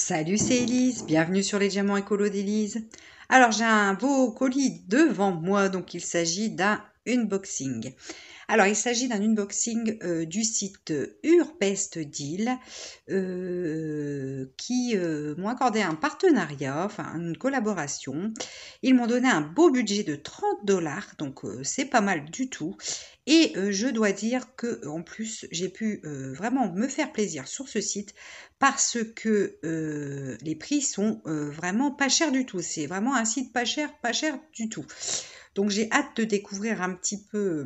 Salut, c'est Élise, bienvenue sur les diamants écolo d'Élise. Alors j'ai un beau colis devant moi, donc il s'agit d'un unboxing. Alors il s'agit d'un unboxing du site Urpest Deal qui m'ont accordé un partenariat, enfin une collaboration. Ils m'ont donné un beau budget de 30 $, donc c'est pas mal du tout. Et je dois dire que en plus j'ai pu vraiment me faire plaisir sur ce site parce que les prix sont vraiment pas chers du tout. C'est vraiment un site pas cher du tout. Donc j'ai hâte de découvrir un petit peu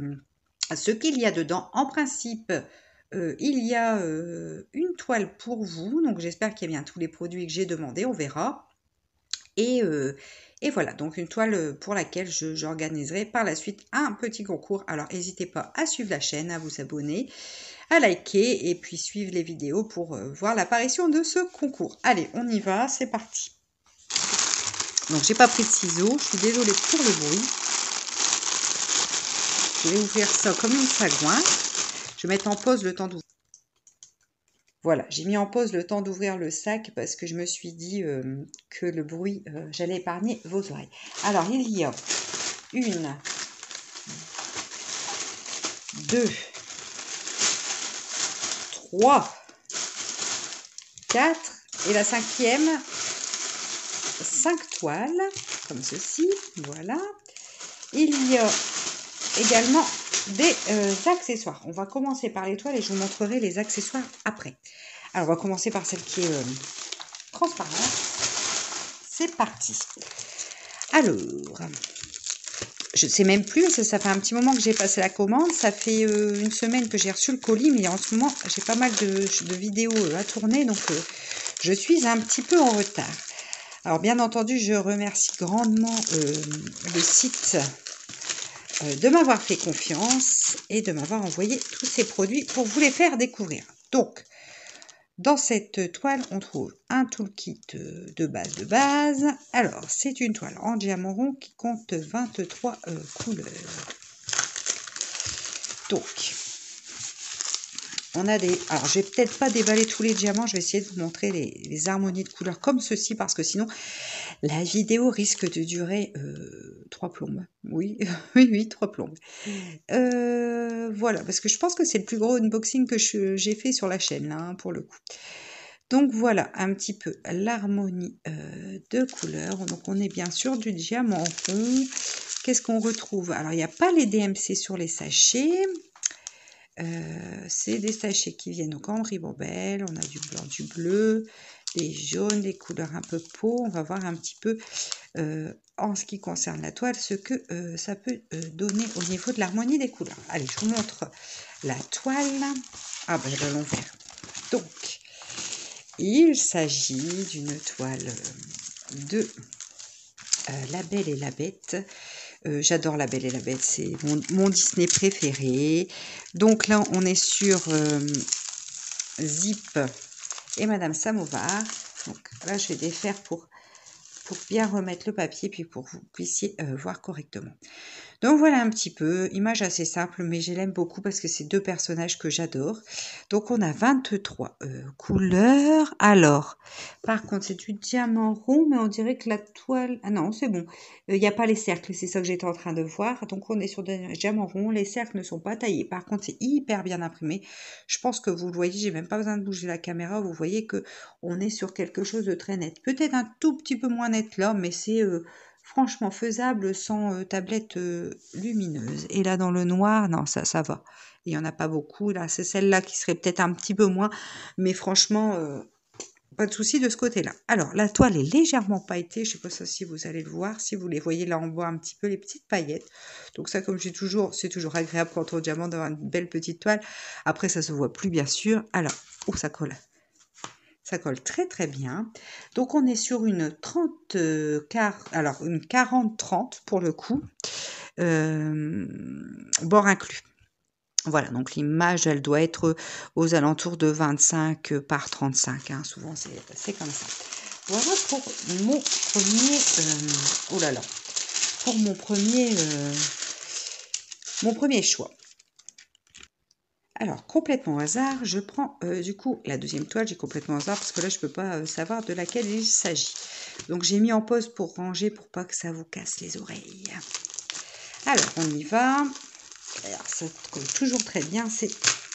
ce qu'il y a dedans. En principe, il y a une toile pour vous. Donc j'espère qu'il y a bien tous les produits que j'ai demandés. On verra. Et voilà, donc une toile pour laquelle j'organiserai par la suite un petit concours. Alors n'hésitez pas à suivre la chaîne, à vous abonner, à liker et puis suivre les vidéos pour voir l'apparition de ce concours. Allez, on y va, c'est parti. Donc j'ai pas pris de ciseaux, je suis désolée pour le bruit. Je vais ouvrir ça comme une sagouin. Je vais mettre en pause le temps d'ouvrir. Voilà, j'ai mis en pause le temps d'ouvrir le sac parce que je me suis dit que le bruit, j'allais épargner vos oreilles. Alors, il y a 1, 2, 3, 4 et la 5e, 5 toiles, comme ceci, voilà. Il y a également des accessoires. On va commencer par les toiles et je vous montrerai les accessoires après. Alors, on va commencer par celle qui est transparente. C'est parti. Alors, je ne sais même plus, ça fait un petit moment que j'ai passé la commande. Ça fait une semaine que j'ai reçu le colis, mais en ce moment, j'ai pas mal de vidéos à tourner, donc je suis un petit peu en retard. Alors, bien entendu, je remercie grandement le site de m'avoir fait confiance et de m'avoir envoyé tous ces produits pour vous les faire découvrir. Donc, dans cette toile, on trouve un toolkit de base. Alors, c'est une toile en diamant rond qui compte 23 couleurs. Donc, on a des... Alors, je vais peut-être pas déballer tous les diamants. Je vais essayer de vous montrer les harmonies de couleurs comme ceci parce que sinon, la vidéo risque de durer 3 plombes. Oui, oui, 3 plombes. Voilà, parce que je pense que c'est le plus gros unboxing que j'ai fait sur la chaîne, là, hein, pour le coup. Donc voilà un petit peu l'harmonie de couleurs. Donc on est bien sûr du diamant rond. Qu'est-ce qu'on retrouve? Alors il n'y a pas les DMC sur les sachets. C'est des sachets qui viennent donc en ribambelle. On a du blanc, du bleu, des jaunes, des couleurs un peu peau. On va voir un petit peu en ce qui concerne la toile ce que ça peut donner au niveau de l'harmonie des couleurs. Allez, je vous montre la toile. Ah ben le l'envers. Donc il s'agit d'une toile de La Belle et la Bête. J'adore La Belle et la Bête, c'est mon Disney préféré. Donc là, on est sur Zip et Madame Samovar. Donc là, je vais défaire pour bien remettre le papier, puis pour que vous puissiez voir correctement. Donc voilà un petit peu, image assez simple, mais je l'aime beaucoup parce que c'est deux personnages que j'adore. Donc on a 23 couleurs. Alors, par contre, c'est du diamant rond, mais on dirait que la toile... Ah non, c'est bon. Il n'y a pas les cercles, c'est ça que j'étais en train de voir. Donc on est sur du diamant rond, les cercles ne sont pas taillés. Par contre, c'est hyper bien imprimé. Je pense que vous le voyez, j'ai même pas besoin de bouger la caméra. Vous voyez que on est sur quelque chose de très net. Peut-être un tout petit peu moins net là, mais c'est... franchement faisable sans tablette lumineuse. Et là, dans le noir, non, ça va. Il n'y en a pas beaucoup. Là, c'est celle-là qui serait peut-être un petit peu moins. Mais franchement, pas de souci de ce côté-là. Alors, la toile est légèrement pailletée. Je ne sais pas si vous allez le voir. Si vous les voyez là en bas, un petit peu les petites paillettes. Donc ça, comme je dis toujours, c'est toujours agréable quand on est au diamant d'avoir une belle petite toile. Après, ça se voit plus, bien sûr. Alors, oh, ça colle. Ça colle très très bien. Donc on est sur une 30 alors une 40-30 pour le coup, bord inclus. Voilà, donc l'image elle doit être aux alentours de 25 par 35, hein. Souvent c'est comme ça. Voilà pour mon premier, oh là là, pour mon premier choix. Alors, complètement au hasard, je prends du coup la deuxième toile, j'ai complètement au hasard parce que là, je ne peux pas savoir de laquelle il s'agit. Donc, j'ai mis en pause pour ranger pour pas que ça vous casse les oreilles. Alors, on y va. Alors, ça colle toujours très bien, c'est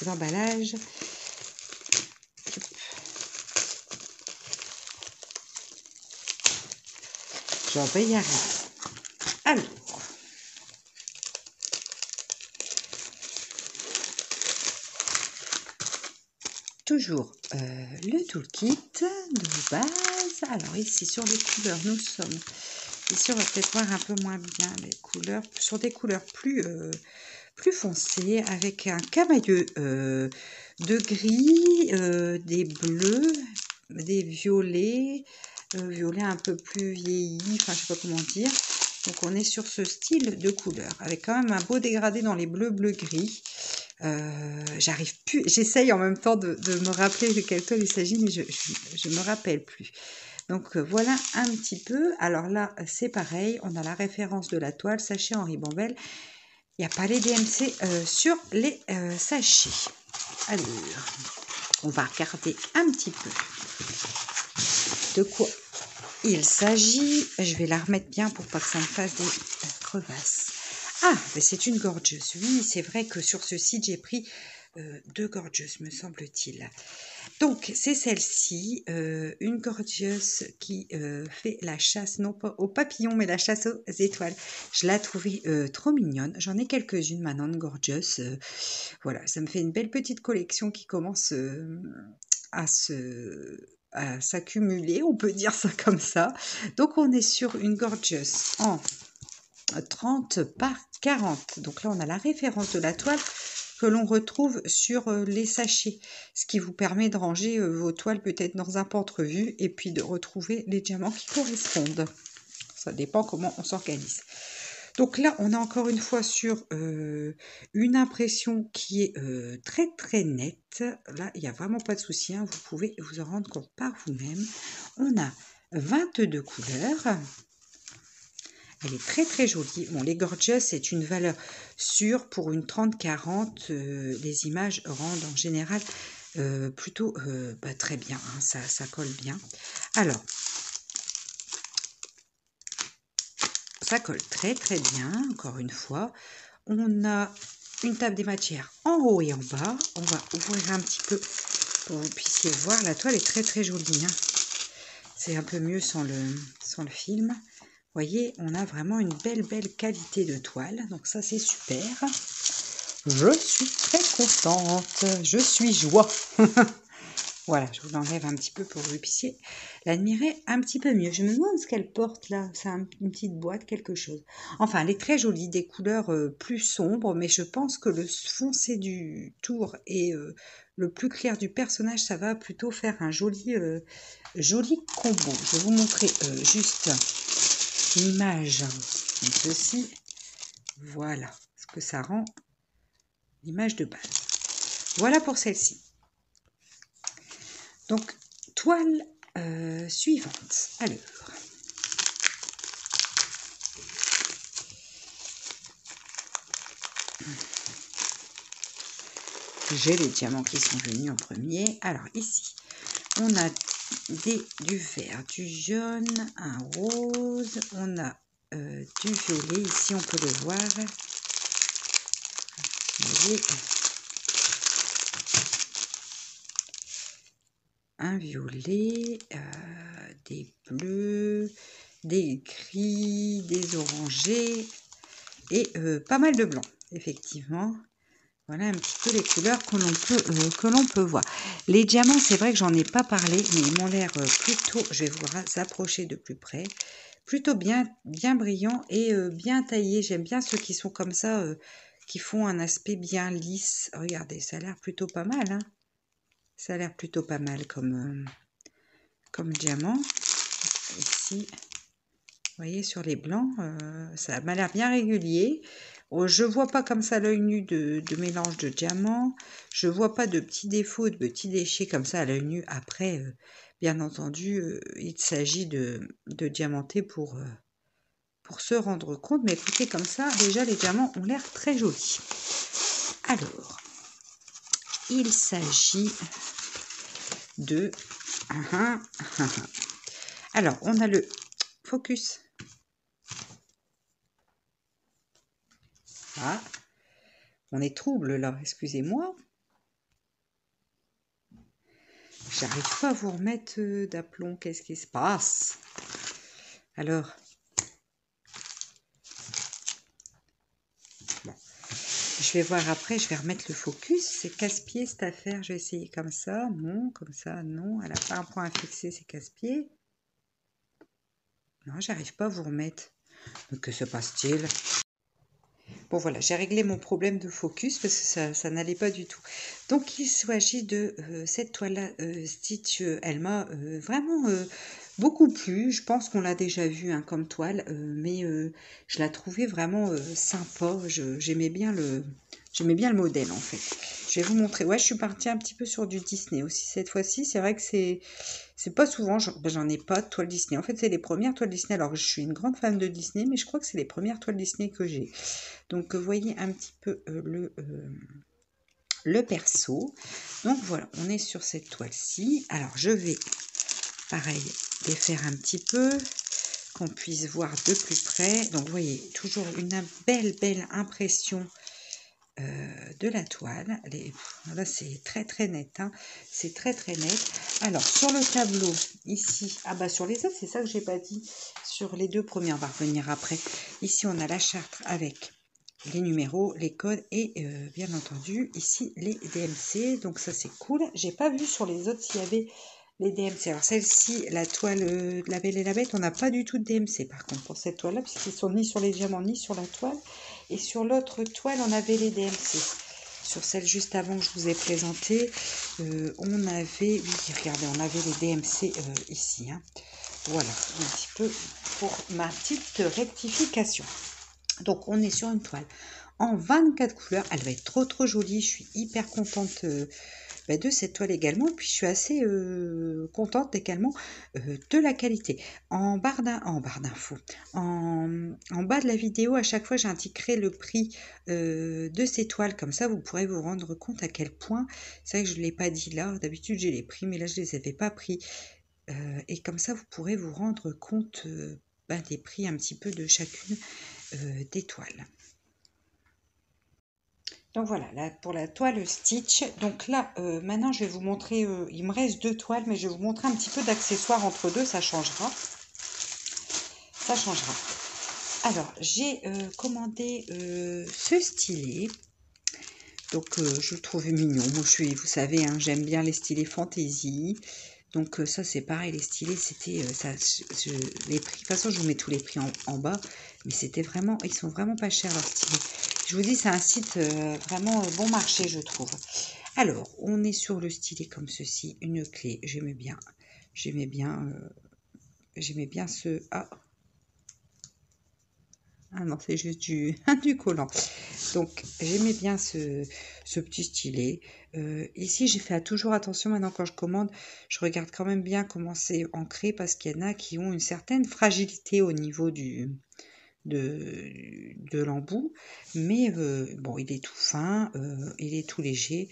l'emballage. J'en vais y arriver. Alors, toujours le toolkit de base. Alors ici sur les couleurs, nous sommes ici, on va peut-être voir un peu moins bien les couleurs, sur des couleurs plus foncées, avec un camailleux de gris, des bleus, des violets, violets un peu plus vieillis, enfin je sais pas comment dire. Donc on est sur ce style de couleur, avec quand même un beau dégradé dans les bleus, bleu-gris. J'arrive plus, j'essaye en même temps de me rappeler de quelle toile il s'agit, mais je me rappelle plus. Donc voilà un petit peu. Alors là, c'est pareil, on a la référence de la toile, sachet Henri Bombelle. Il n'y a pas les DMC sur les sachets. Alors, on va regarder un petit peu de quoi il s'agit. Je vais la remettre bien pour pas que ça me fasse des crevasses. Ah, mais c'est une Gorgeous. Oui, c'est vrai que sur ce site, j'ai pris 2 Gorgeous, me semble-t-il. Donc, c'est celle-ci, une Gorgeous qui fait la chasse, non pas aux papillons, mais la chasse aux étoiles. Je l'ai trouvée trop mignonne. J'en ai quelques-unes maintenant de Gorgeous. Voilà, ça me fait une belle petite collection qui commence à s'accumuler, on peut dire ça comme ça. Donc, on est sur une Gorgeous en 30 par 40. Donc là, on a la référence de la toile que l'on retrouve sur les sachets, ce qui vous permet de ranger vos toiles peut-être dans un pentre-vue et puis de retrouver les diamants qui correspondent. Ça dépend comment on s'organise. Donc là, on est encore une fois sur une impression qui est très très nette. Là, il n'y a vraiment pas de souci, hein. Vous pouvez vous en rendre compte par vous-même. On a 22 couleurs. Elle est très très jolie. Bon, les Gorgeous, c'est une valeur sûre pour une 30-40. Les images rendent en général plutôt très bien. Hein, ça colle bien. Alors, ça colle très très bien, encore une fois. On a une table des matières en haut et en bas. On va ouvrir un petit peu pour que vous puissiez voir. La toile est très très jolie. Hein. C'est un peu mieux sans le film. Vous voyez, on a vraiment une belle qualité de toile. Donc ça, c'est super. Je suis très contente. Je suis joie. Voilà, je vous l'enlève un petit peu pour que vous puissiez l'admirer un petit peu mieux. Je me demande ce qu'elle porte là. C'est une petite boîte, quelque chose. Enfin, elle est très jolie, des couleurs plus sombres, mais je pense que le foncé du tour et le plus clair du personnage, ça va plutôt faire un joli combo. Je vais vous montrer juste l'image comme ceci. Voilà ce que ça rend l'image de base. Voilà pour celle-ci. Donc, toile suivante. Alors, j'ai les diamants qui sont venus en premier. Alors, ici, on a du vert, du jaune, un rose. On a du violet. Ici, on peut le voir. Vous voyez, un violet, des bleus, des gris, des orangés et pas mal de blanc, effectivement. Voilà un petit peu les couleurs que l'on peut voir. Les diamants, c'est vrai que j'en ai pas parlé, mais ils m'ont l'air plutôt, je vais vous approcher de plus près, plutôt bien brillants et bien taillés. J'aime bien ceux qui sont comme ça, qui font un aspect bien lisse. Regardez, ça a l'air plutôt pas mal, hein. Ça a l'air plutôt pas mal comme diamant. Ici, vous voyez, sur les blancs, ça m'a l'air bien régulier. Je vois pas comme ça à l'œil nu de mélange de diamants. Je vois pas de petits défauts, de petits déchets comme ça à l'œil nu. Après, bien entendu, il s'agit de diamanter pour se rendre compte. Mais écoutez, comme ça, déjà, les diamants ont l'air très jolis. Alors, il s'agit de... Alors, on a le focus. Ah, on est trouble là, excusez-moi. J'arrive pas à vous remettre d'aplomb. Qu'est-ce qui se passe? Alors, bon. Je vais voir après, je vais remettre le focus. C'est casse-pied cette affaire. Je vais essayer comme ça. Non, comme ça, non. Elle n'a pas un point à fixer, c'est casse-pied. Non, j'arrive pas à vous remettre. Mais que se passe-t-il? Bon voilà, j'ai réglé mon problème de focus parce que ça n'allait pas du tout. Donc il s'agit de cette toile-là, Stitch, elle m'a vraiment beaucoup plu. Je pense qu'on l'a déjà vue hein, comme toile, mais je la trouvais vraiment sympa. J'aimais bien le modèle en fait. Je vais vous montrer. Ouais, je suis partie un petit peu sur du Disney aussi cette fois-ci. C'est vrai que c'est pas souvent, j'en ai pas de toile Disney. En fait, c'est les premières toiles Disney. Alors, je suis une grande fan de Disney, mais je crois que c'est les premières toiles Disney que j'ai. Donc, vous voyez un petit peu le perso. Donc, voilà, on est sur cette toile-ci. Alors, je vais, pareil, défaire un petit peu, qu'on puisse voir de plus près. Donc, vous voyez, toujours une belle impression de la toile. Là, c'est très net. Hein. C'est très net. Alors, sur le tableau, ici, ah bah sur les autres, c'est ça que j'ai pas dit. Sur les deux premiers, on va revenir après. Ici, on a la charte avec les numéros, les codes et bien entendu, ici, les DMC. Donc, ça, c'est cool. J'ai pas vu sur les autres s'il y avait les DMC. Alors, celle-ci, la toile de la Belle et la Bête, on n'a pas du tout de DMC, par contre, pour cette toile-là, puisqu'ils sont ni sur les diamants, ni sur la toile. Et sur l'autre toile, on avait les DMC. Sur celle juste avant que je vous ai présentée, on avait... Oui, regardez, on avait les DMC ici. Hein. Voilà, un petit peu pour ma petite rectification. Donc, on est sur une toile en 24 couleurs. Elle va être trop jolie. Je suis hyper contente de cette toile également. Puis, je suis assez contente également de la qualité. En barre d'infos, en bas de la vidéo, à chaque fois, j'indiquerai le prix de ces toiles. Comme ça, vous pourrez vous rendre compte à quel point. C'est vrai que je ne l'ai pas dit là. D'habitude, j'ai les prix, mais là, je ne les avais pas pris. Et comme ça, vous pourrez vous rendre compte des prix un petit peu de chacune des toiles. Donc voilà, là pour la toile Stitch. Donc là, maintenant je vais vous montrer, il me reste deux toiles, mais je vais vous montrer un petit peu d'accessoires entre deux, ça changera. Ça changera. Alors, j'ai commandé ce stylet. Donc, je le trouvais mignon. Moi, vous savez, hein, j'aime bien les stylets fantasy. Donc, ça, c'est pareil. Les stylets, c'était... les prix, de toute façon, je vous mets tous les prix en bas. Mais c'était vraiment... Ils sont vraiment pas chers, leurs stylets. Je vous dis, c'est un site vraiment bon marché, je trouve. Alors, on est sur le stylet comme ceci. Une clé. J'aimais bien. J'aimais bien ce... Ah non, c'est juste du collant. Donc, j'aimais bien ce petit stylet. Ici, j'ai fait toujours attention maintenant quand je commande. Je regarde quand même bien comment c'est ancré parce qu'il y en a qui ont une certaine fragilité au niveau de l'embout. Mais bon, il est tout fin, il est tout léger.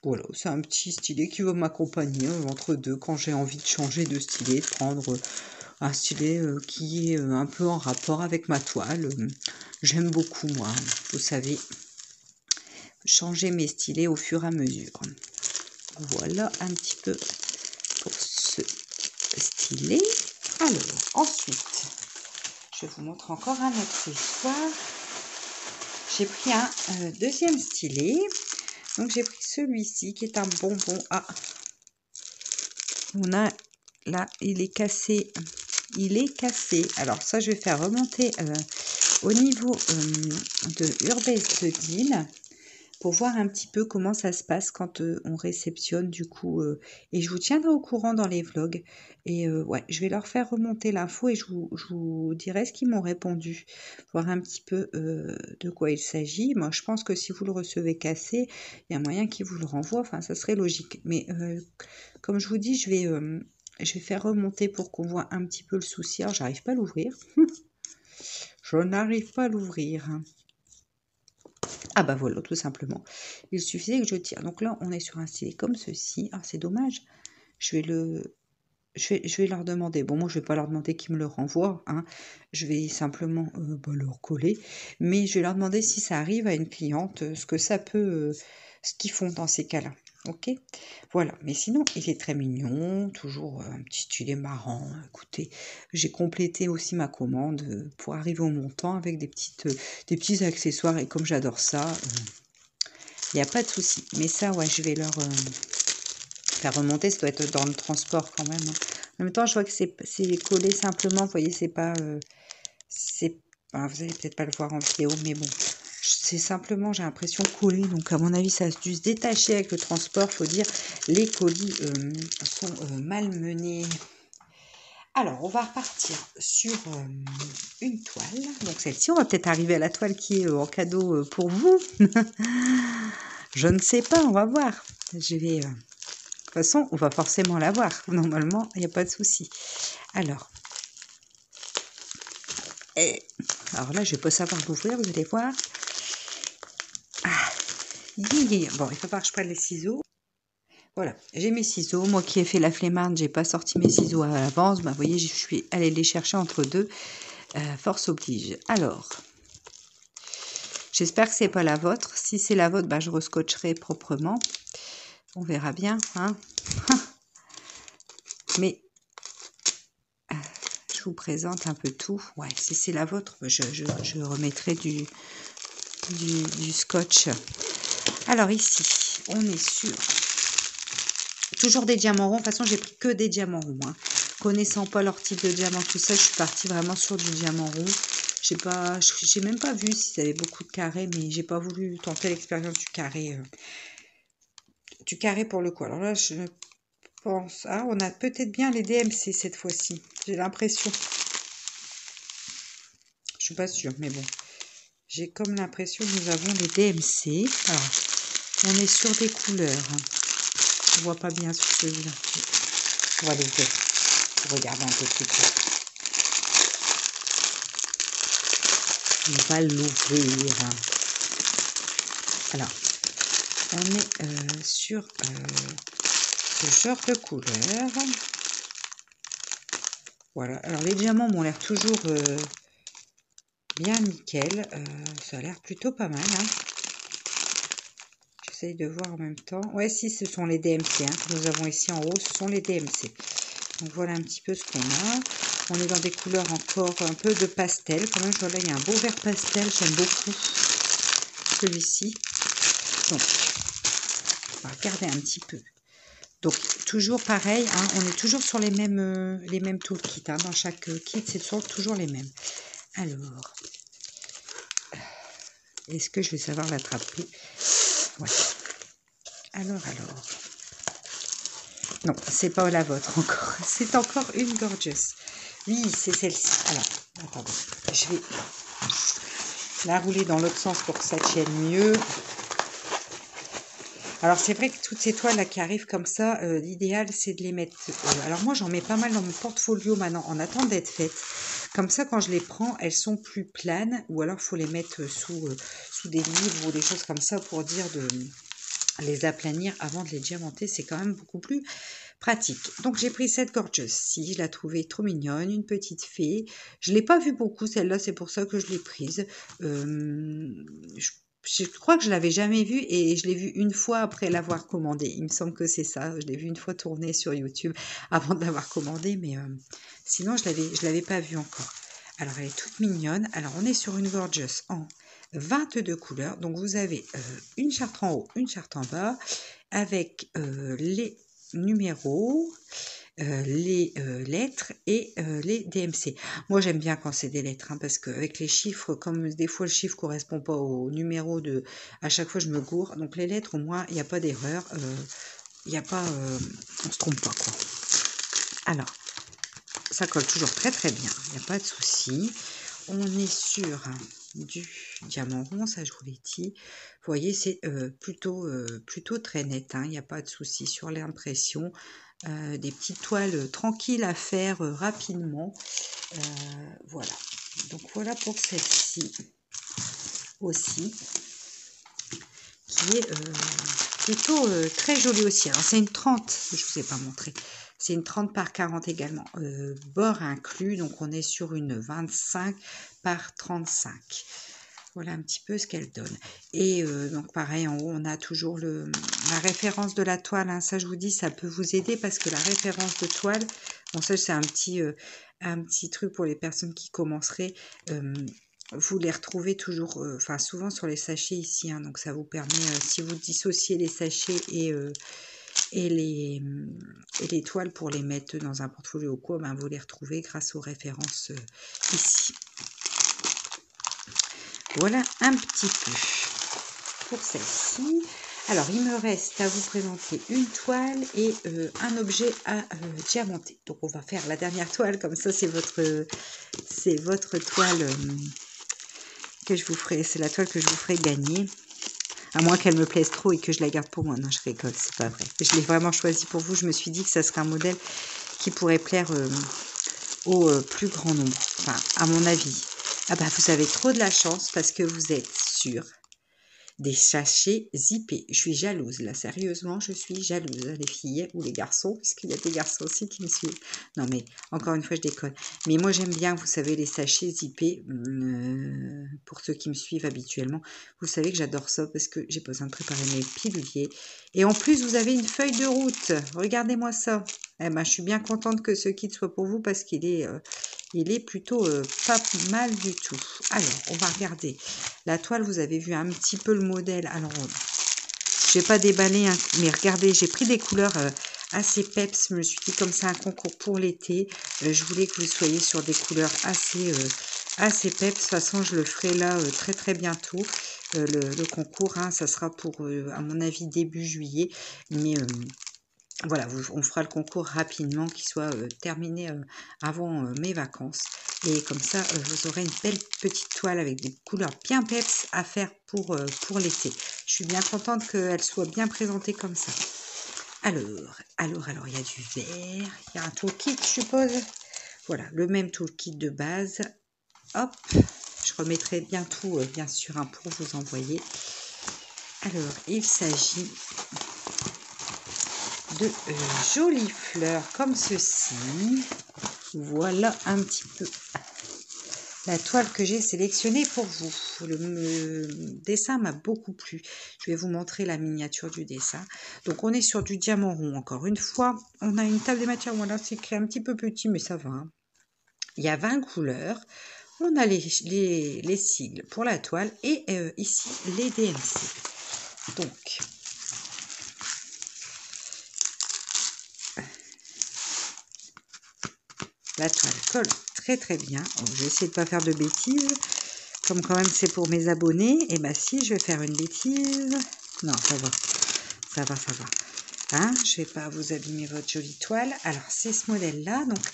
Voilà, c'est un petit stylet qui va m'accompagner entre deux quand j'ai envie de changer de stylet, de prendre... un stylet qui est un peu en rapport avec ma toile. J'aime beaucoup, moi, vous savez, changer mes stylets au fur et à mesure. Voilà un petit peu pour ce stylet. Alors, ensuite, je vous montre encore un accessoire. J'ai pris un deuxième stylet. Donc, j'ai pris celui-ci qui est un bonbon à... On a là, il est cassé. Il est cassé. Alors ça, je vais faire remonter au niveau de Urbex Deal pour voir un petit peu comment ça se passe quand on réceptionne du coup. Et je vous tiendrai au courant dans les vlogs. Et ouais, je vais leur faire remonter l'info et je vous dirai ce qu'ils m'ont répondu. Voir un petit peu de quoi il s'agit. Moi, je pense que si vous le recevez cassé, il y a moyen qu'ils vous le renvoient. Enfin, ça serait logique. Mais comme je vous dis, je vais faire remonter pour qu'on voit un petit peu le souci. Alors, j'arrive pas à l'ouvrir. Je n'arrive pas à l'ouvrir. Ah bah voilà, tout simplement. Il suffisait que je tire. Donc là, on est sur un stylet comme ceci. Ah, c'est dommage. Je vais je vais leur demander. Bon, moi, je vais pas leur demander qu'ils me le renvoient, hein. Je vais simplement leur coller. Mais je vais leur demander si ça arrive à une cliente, ce que ça peut, ce qu'ils font dans ces cas-là. Ok, voilà. Mais sinon, il est très mignon, toujours un petit stylet marrant. Écoutez, j'ai complété aussi ma commande pour arriver au montant avec des petits accessoires. Et comme j'adore ça, il n'y a pas de souci. Mais ça, ouais, je vais leur faire remonter. Ça doit être dans le transport quand même, hein. En même temps, je vois que c'est collé simplement. Vous voyez, c'est pas... vous allez peut-être pas le voir en vidéo, mais bon. C'est simplement, j'ai l'impression, collé. Donc, à mon avis, ça a dû se détacher avec le transport. Faut dire, les colis sont malmenés. Alors, on va repartir sur une toile. Donc, celle-ci, on va peut-être arriver à la toile qui est en cadeau pour vous. Je ne sais pas, on va voir. Je vais... de toute façon, on va forcément l'avoir. Normalement, il n'y a pas de souci. Alors, alors là, je ne vais pas savoir l'ouvrir, vous allez voir. Ah, bon, il faut pas que je prenne les ciseaux. Voilà, j'ai mes ciseaux. Moi qui ai fait la flemmarde, j'ai pas sorti mes ciseaux à l'avance. Bah, vous voyez, je suis allée les chercher entre deux. Force oblige. Alors, j'espère que c'est pas la vôtre. Si c'est la vôtre, bah, je rescotcherai proprement. On verra bien, hein. Mais je vous présente un peu tout. Ouais, si c'est la vôtre, je remettrai du scotch. Alors ici, on est sur toujours des diamants ronds. De toute façon, j'ai pris que des diamants ronds, hein. Connaissant pas leur type de diamant, tout ça, je suis partie vraiment sur du diamant rond. J'ai même pas vu s'ils avaient beaucoup de carrés, mais j'ai pas voulu tenter l'expérience du carré. Du carré pour le coup. Alors là, je pense... Ah, on a peut-être bien les DMC cette fois-ci. J'ai l'impression. Je suis pas sûre, mais bon. J'ai comme l'impression que nous avons les DMC. Alors, on est sur des couleurs. On voit pas bien sur celui-là. On va l'ouvrir. Regardez un peu plus près. On va l'ouvrir. Alors, on est sur ce genre de couleur. Voilà. Alors, les diamants m'ont l'air toujours bien nickel. Ça a l'air plutôt pas mal, hein. J'essaye de voir en même temps. Ouais, si, ce sont les DMC, hein, que nous avons ici en haut. Ce sont les DMC. Donc, voilà un petit peu ce qu'on a. On est dans des couleurs encore un peu de pastel. Quand même, voilà, il y a un beau vert pastel. J'aime beaucoup celui-ci. Donc, on va regarder un petit peu. Donc, toujours pareil, hein, on est toujours sur les mêmes toolkits. Hein, dans chaque kit, ce sont toujours les mêmes. Alors, est-ce que je vais savoir l'attraper? Ouais. Alors. Non, c'est pas la vôtre encore. C'est encore une gorgeous. Oui, c'est celle-ci. Alors, attendez. Je vais la rouler dans l'autre sens pour que ça tienne mieux. Alors, c'est vrai que toutes ces toiles là qui arrivent comme ça, l'idéal, c'est de les mettre... alors, moi, j'en mets pas mal dans mon portfolio maintenant, en attente d'être faites. Comme ça, quand je les prends, elles sont plus planes. Ou alors, il faut les mettre sous des livres ou des choses comme ça pour dire de les aplanir avant de les diamanter. C'est quand même beaucoup plus pratique. Donc, j'ai pris cette gorgeous-ci. Je la trouvais trop mignonne. Une petite fée. Je ne l'ai pas vue beaucoup, celle-là. C'est pour ça que je l'ai prise. Je crois que je l'avais jamais vue et je l'ai vue une fois après l'avoir commandée. Il me semble que c'est ça. Je l'ai vue une fois tourner sur YouTube avant de l'avoir commandée, mais sinon je l'avais pas vue encore. Alors elle est toute mignonne. Alors on est sur une gorgeous en 22 couleurs. Donc vous avez une charte en haut, une charte en bas avec les numéros, les lettres et les DMC. Moi, j'aime bien quand c'est des lettres, hein, parce qu'avec les chiffres, comme des fois le chiffre correspond pas au numéro à chaque fois je me gourre. Donc les lettres, au moins, il n'y a pas d'erreur. Il n'y a pas... on se trompe pas, quoi. Alors, ça colle toujours très très bien. Il n'y a pas de souci. On est sur du diamant rond, ça je vous l'ai dit. Vous voyez, c'est plutôt très net. Il n'y a pas de souci sur l'impression. Des petites toiles tranquilles à faire rapidement. Voilà. Donc voilà pour celle-ci aussi. qui est plutôt très jolie aussi. Alors c'est une 30, je ne vous ai pas montré. C'est une 30 par 40 également, bord inclus, donc on est sur une 25 par 35. Voilà un petit peu ce qu'elle donne. Et donc pareil, en haut, on a toujours la référence de la toile. Hein. Ça, je vous dis, ça peut vous aider parce que la référence de toile, bon ça c'est un petit truc pour les personnes qui commenceraient. Vous les retrouvez toujours, enfin souvent sur les sachets ici. Hein, donc ça vous permet, si vous dissociez les sachets et les toiles pour les mettre dans un portfolio ou quoi, ben vous les retrouvez grâce aux références ici. Voilà un petit peu pour celle-ci. Alors, il me reste à vous présenter une toile et un objet à diamanter. Donc, on va faire la dernière toile, comme ça, c'est votre toile que je vous ferai. C'est la toile que je vous ferai gagner. À moins qu'elle me plaise trop et que je la garde pour moi. Non, je rigole, c'est pas vrai. Je l'ai vraiment choisi pour vous. Je me suis dit que ça serait un modèle qui pourrait plaire au plus grand nombre. Enfin, à mon avis. Ah bah, vous avez trop de la chance parce que vous êtes sur des sachets zippés. Je suis jalouse, là, sérieusement, je suis jalouse, les filles ou les garçons, puisqu'il y a des garçons aussi qui me suivent. Non, mais encore une fois, je déconne. Mais moi, j'aime bien, vous savez, les sachets zippés, pour ceux qui me suivent habituellement. Vous savez que j'adore ça parce que j'ai besoin de préparer mes piluliers. Et en plus, vous avez une feuille de route. Regardez-moi ça. Eh ben, je suis bien contente que ce kit soit pour vous parce qu'il est... il est plutôt pas mal du tout. Alors, on va regarder. La toile, vous avez vu un petit peu le modèle. Alors, je vais pas déballer, hein, mais regardez, j'ai pris des couleurs assez peps. Je me suis dit comme ça, un concours pour l'été. Je voulais que vous soyez sur des couleurs assez peps. De toute façon, je le ferai là très très bientôt. Le concours, hein, ça sera pour, à mon avis, début juillet. Mais... voilà, on fera le concours rapidement, qu'il soit terminé avant mes vacances. Et comme ça, vous aurez une belle petite toile avec des couleurs bien peps à faire pour l'été. Je suis bien contente qu'elle soit bien présentée comme ça. Alors, il y a du vert, il y a un toolkit, je suppose. Voilà, le même toolkit de base. Hop, je remettrai bientôt, bien sûr, un pour vous envoyer. Alors, il s'agit de jolies fleurs comme ceci. Voilà un petit peu la toile que j'ai sélectionnée pour vous. Le dessin m'a beaucoup plu. Je vais vous montrer la miniature du dessin. Donc on est sur du diamant rond encore une fois. On a une table des matières. Voilà, c'est écrit un petit peu petit mais ça va. Hein. Il y a 20 couleurs. On a les sigles pour la toile et ici les DMC. Donc la toile colle très très bien. Je vais essayer de ne pas faire de bêtises. Comme quand même c'est pour mes abonnés. Et bien si je vais faire une bêtise. Non, ça va. Ça va, ça va. Hein, je ne vais pas vous abîmer votre jolie toile. Alors c'est ce modèle-là. Donc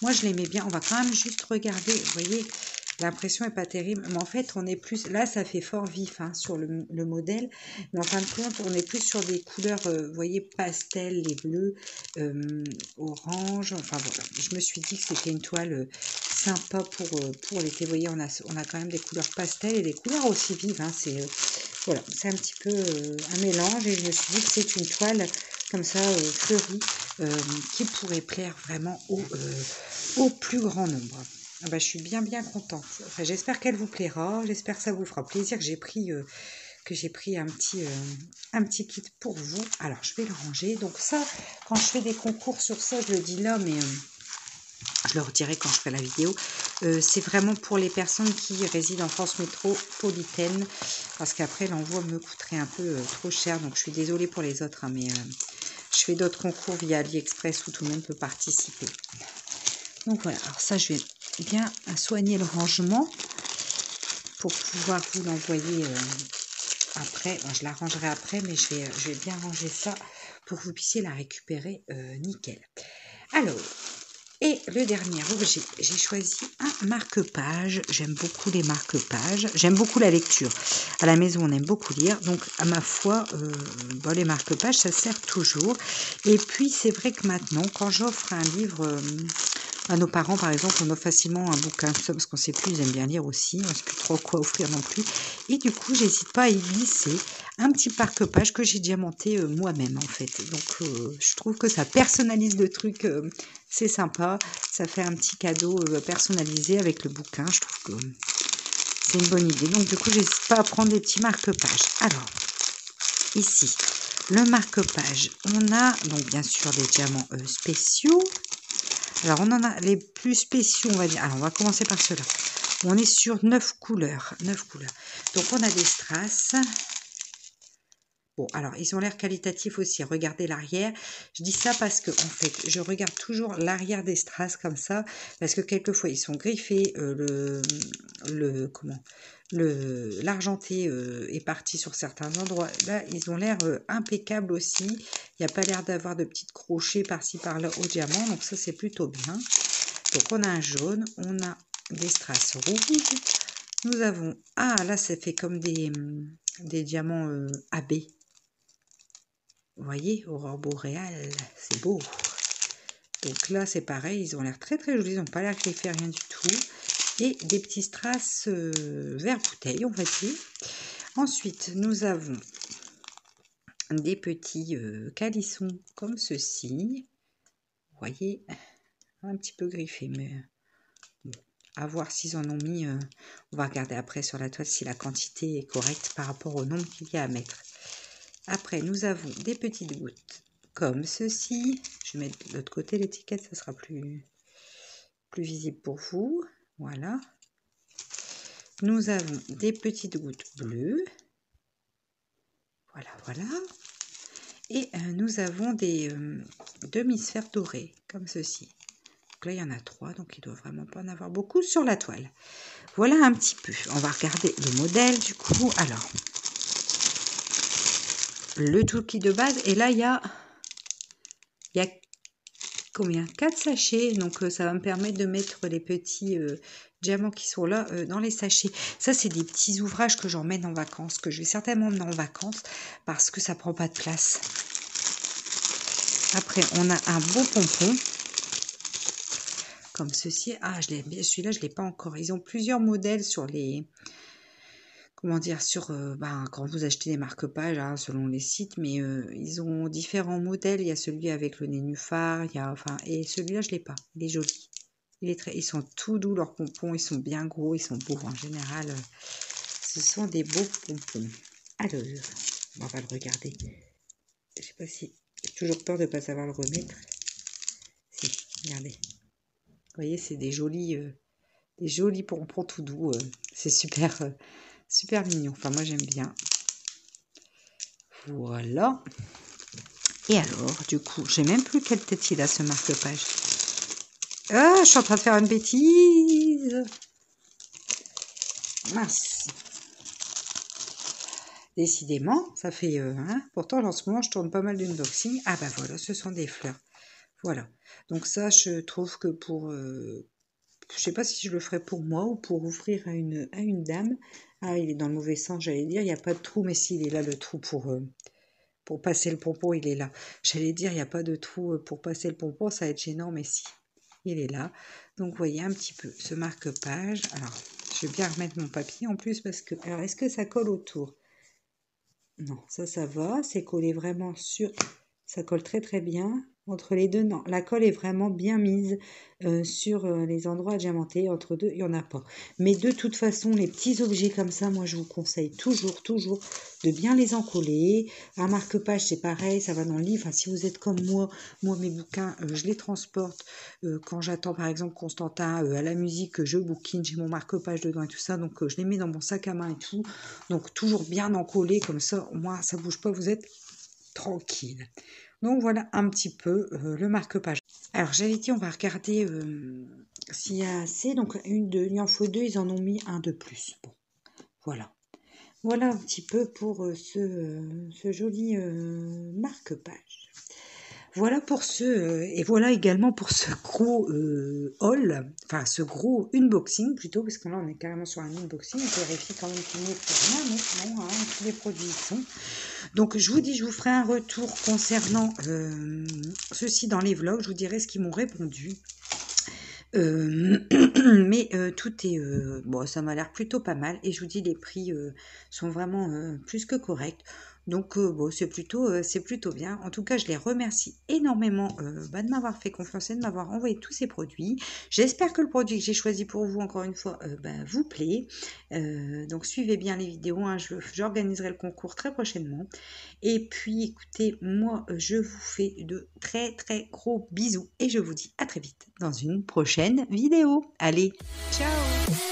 moi je l'aimais bien. On va quand même juste regarder. Vous voyez, l'impression n'est pas terrible. Mais en fait on est plus... Là ça fait fort vif hein, sur le modèle. Mais en fin de compte on est plus sur des couleurs, vous voyez, pastel, les bleus, orange. Enfin voilà. Je me suis dit que c'était une toile sympa pour l'été. Vous voyez, on a quand même des couleurs pastel et des couleurs aussi vives. Hein. C'est voilà, c'est un petit peu un mélange. Et je me suis dit que c'est une toile comme ça fleurie qui pourrait plaire vraiment au plus grand nombre. Ah bah, je suis bien contente. Enfin, j'espère qu'elle vous plaira. J'espère que ça vous fera plaisir que j'ai pris un petit kit pour vous. Alors, je vais le ranger. Donc ça, quand je fais des concours sur ça, je le dis là, mais je le redirai quand je ferai la vidéo. C'est vraiment pour les personnes qui résident en France métropolitaine. Parce qu'après, l'envoi me coûterait un peu trop cher. Donc, je suis désolée pour les autres. Hein, mais je fais d'autres concours via AliExpress où tout le monde peut participer. Donc voilà, alors ça je vais bien soigner le rangement pour pouvoir vous l'envoyer après. Bon, je la rangerai après, mais je vais bien ranger ça pour que vous puissiez la récupérer nickel. Alors, et le dernier objet, j'ai choisi un marque-page. J'aime beaucoup les marque-pages. J'aime beaucoup la lecture. À la maison, on aime beaucoup lire. Donc, à ma foi, bon, les marque-pages, ça sert toujours. Et puis, c'est vrai que maintenant, quand j'offre un livre À nos parents, par exemple, on offre facilement un bouquin, tout ça, parce qu'on sait plus, ils aiment bien lire aussi, on ne sait plus trop quoi offrir non plus. Et du coup, j'hésite pas à y glisser un petit marque-page que j'ai diamanté moi-même, en fait. Donc, je trouve que ça personnalise le truc, c'est sympa. Ça fait un petit cadeau personnalisé avec le bouquin, je trouve que c'est une bonne idée. Donc, du coup, j'hésite pas à prendre des petits marque-pages. Alors, ici, le marque-page, on a donc bien sûr des diamants spéciaux. Alors, on en a les plus spéciaux, on va dire. Alors, on va commencer par ceux-là. On est sur 9 couleurs. 9 couleurs. Donc, on a des strass. Bon, alors, ils ont l'air qualitatifs aussi. Regardez l'arrière. Je dis ça parce que, en fait, je regarde toujours l'arrière des strass comme ça. Parce que, quelquefois, ils sont griffés. L'argenté est parti sur certains endroits. Là, ils ont l'air impeccables aussi. Il n'y a pas l'air d'avoir de petits crochets par-ci par-là au diamant. Donc ça, c'est plutôt bien. Donc on a un jaune, on a des strass rouges. Nous avons... Ah, là, ça fait comme des diamants AB. Vous voyez, aurore boréale, c'est beau. Donc là, c'est pareil, ils ont l'air très très jolis. Ils n'ont pas l'air griffés, rien du tout. Et des petits strass vert bouteille, on va dire. Ensuite, nous avons des petits calissons comme ceci. Vous voyez, un petit peu griffés, mais bon, à voir s'ils en ont mis. On va regarder après sur la toile si la quantité est correcte par rapport au nombre qu'il y a à mettre. Après, nous avons des petites gouttes comme ceci. Je vais mettre de l'autre côté l'étiquette, ça sera plus visible pour vous. Voilà. Nous avons des petites gouttes bleues. Voilà, voilà. Et nous avons des demi-sphères dorées, comme ceci. Donc là, il y en a 3, donc il ne doit vraiment pas en avoir beaucoup sur la toile. Voilà un petit peu. On va regarder le modèle, du coup. Alors, le toolkit de base. Et là, il y a combien? 4 sachets. Donc, ça va me permettre de mettre les petits diamants qui sont là dans les sachets. Ça, c'est des petits ouvrages que j'emmène en vacances, que je vais certainement emmener en vacances parce que ça prend pas de place. Après, on a un beau pompon. Comme ceci. Ah, celui-là, je ne l'ai pas encore. Ils ont plusieurs modèles sur les... Comment dire, sur... quand vous achetez des marque-pages, hein, selon les sites, mais ils ont différents modèles. Il y a celui avec le nénuphar, il y a... Enfin, et celui-là, je ne l'ai pas. Il est joli. Ils sont tout doux, leurs pompons. Ils sont bien gros, ils sont beaux. En général, ce sont des beaux pompons. Alors, on va le regarder. Je ne sais pas si... J'ai toujours peur de ne pas savoir le remettre. Si, regardez. Vous voyez, c'est des jolis pompons tout doux. C'est super, super mignon. Enfin, moi, j'aime bien. Voilà. Et alors, du coup, je sais même plus quelle tête il a, ce marque-page. Ah, je suis en train de faire une bêtise. Mince. Décidément, ça fait... pourtant, en ce moment, je tourne pas mal d'unboxing. Ah, bah voilà, ce sont des fleurs. Voilà. Donc ça, je trouve que pour... je sais pas si je le ferai pour moi ou pour offrir à une dame. Ah, il est dans le mauvais sens, j'allais dire. Il n'y a pas de trou, mais s'il est là, le trou pour passer le pompon, il est là. J'allais dire, il n'y a pas de trou pour passer le pompon, ça va être gênant, mais si. Il est là. Donc, vous voyez un petit peu ce marque-page. Alors, je vais bien remettre mon papier en plus parce que... Alors, est-ce que ça colle autour? Non, ça va. C'est collé vraiment sur... Ça colle très très bien. Entre les deux, non. La colle est vraiment bien mise sur les endroits diamantés. Entre deux, il n'y en a pas. Mais de toute façon, les petits objets comme ça, moi, je vous conseille toujours de bien les encoller. Un marque-page, c'est pareil, ça va dans le livre. Enfin, si vous êtes comme moi, mes bouquins, je les transporte. Quand j'attends, par exemple, Constantin à la musique, je bouquine, j'ai mon marque-page dedans et tout ça. Donc, je les mets dans mon sac à main et tout. Donc, toujours bien encollé, comme ça, au moins, ça bouge pas, vous êtes tranquille. Donc voilà un petit peu le marque-page. Alors j'avais dit on va regarder s'il y a assez. Donc il en faut 2, ils en ont mis un de plus. Bon, voilà. Voilà un petit peu pour ce joli marque-page. Voilà pour et voilà également pour ce gros haul, enfin ce gros unboxing plutôt, parce que là on est carrément sur un unboxing, on vérifie quand même qu'il n'y ait plus rien, mais non, hein, tous les produits y sont. Donc je vous dis, je vous ferai un retour concernant ceci dans les vlogs, je vous dirai ce qu'ils m'ont répondu. Mais tout est, bon, ça m'a l'air plutôt pas mal et je vous dis les prix, sont vraiment, plus que corrects. Donc bon, c'est plutôt bien. En tout cas, je les remercie énormément, de m'avoir fait confiance et de m'avoir envoyé tous ces produits. J'espère que le produit que j'ai choisi pour vous, encore une fois, vous plaît. Donc suivez bien les vidéos, hein, j'organiserai le concours très prochainement. Et puis écoutez, moi, je vous fais de très très gros bisous et je vous dis à très vite dans une prochaine vidéo. Allez, ciao!